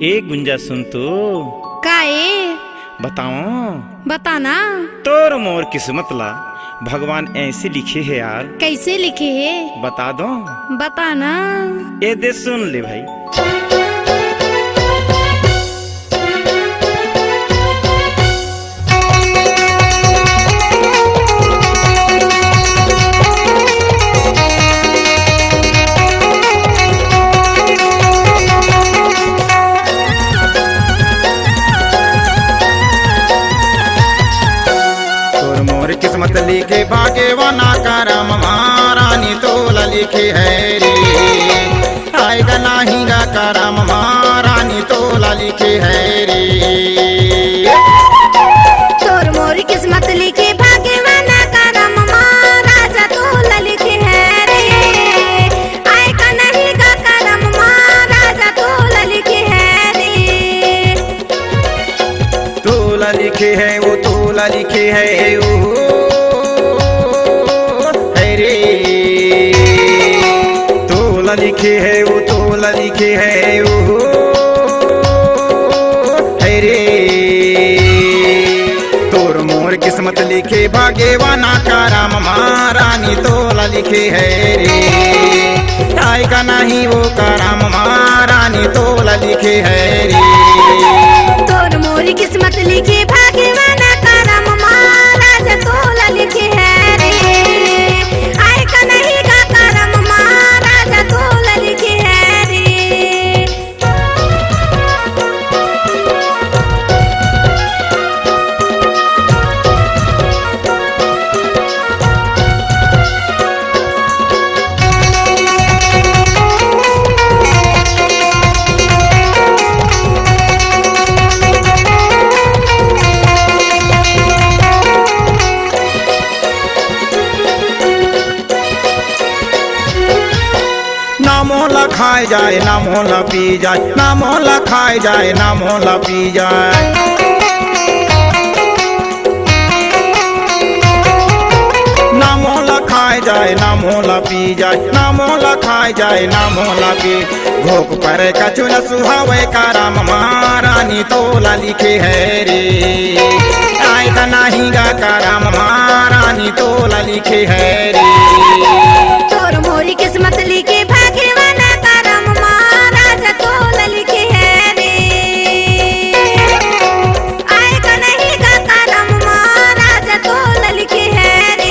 ए गुंजा सुन तो का ए बताओ बताना। तोर मोर किस्मत ला भगवान ऐसे लिखे है यार। कैसे लिखे है बता दो बताना। ए दे सुन ले भाई। किस्मत लिखे भाग्यवाना करम महारानी तोला लिखे है रे। आएगा नहीं गा करम महारानी तोला लिखे है रे। तोर मोर किस्मत लिखे भाग्यवाना करम महाराजा तोला लिखे है रे। आएगा नहीं गा करम महाराजा तोला लिखे है रे। तोला लिखे है वो तोला लिखे है वो तोला लिखे है वो तोला लिखे है वो है रे। तोर मोर किस्मत लिखे भाग्यवाना करम महारानी तोला लिखे है रे। आएगा नहीं वो करम महारानी तोला लिखे है रे। तोर मोर किस्मत लिखे भाग्यवाना करम महाराजा तोला लिखे है रे। आएगा नहीं गा करम महाराजा तोला लिखे है रे। ना मोला खाए जाए ना मोला पी जाए, ना मोला खाए जाए ना मोला पी जाए। ना मोला खाए जाए ना मोला पी जाए, ना मोला खाए जाए ना मोला पी। भोग पर कछु न सुहावे करम महारानी तोला लिखे है रे। आएगा नहीं गा करम महारानी तोला लिखे है रे। तोर मोरी किस्मत लिखे भाग्यवाना करम महाराजा तोला लिखे है रे। आएगा नहीं गा करम महाराजा तोला लिखे है रे।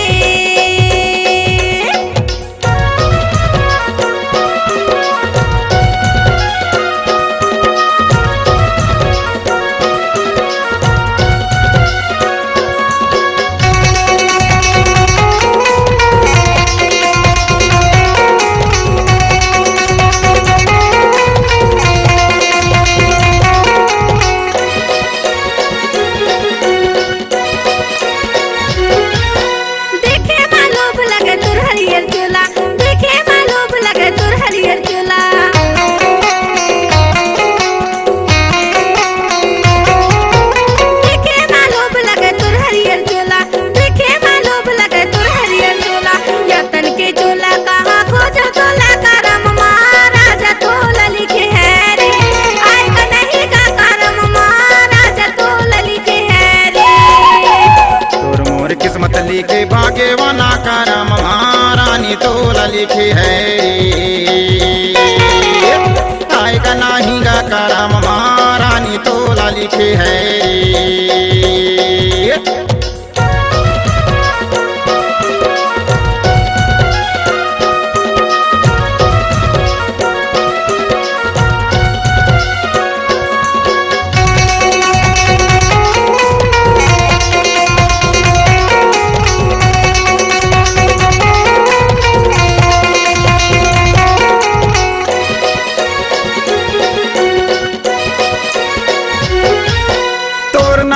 किस्मत लिखे भाग्यवाना करम महारानी तोला लिखे है रे। आएगा नहीं गा करम महारानी तोला लिखे है रे।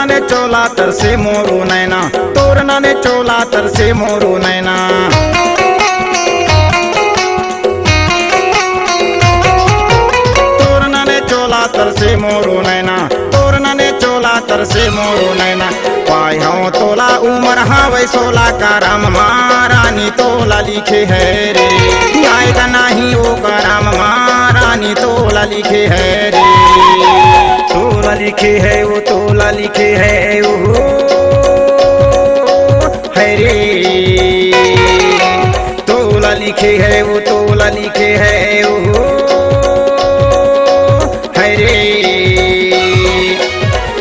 ने चोला तर से मोरू नैना, तोरना ने चोला तर से मोरू नैना। तोरना ने चोला तर से मोरू नैना, तोरना ने चोला तर से मोरू नैना। पाई हूँ तोला उमर हावे सोला करम महारानी तोला लिखे है रे। आएगा नहीं वो करम महारानी तोला लिखे है रे। लिखे है वो तोला लिखे है ओहो हरे तोला लिखे है वो तोला लिखे है ओहो हरे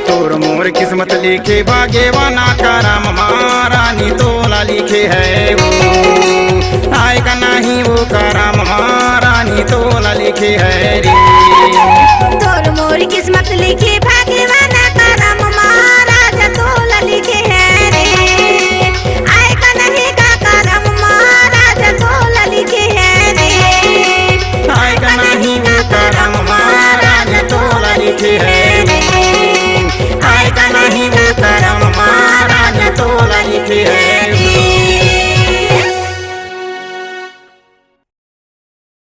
तोर मोर किस्मत लिखे भाग्यवाना का राम महारानी तोला लिखे है वो आएगा नहीं वो का राम महारानी तोला लिखे है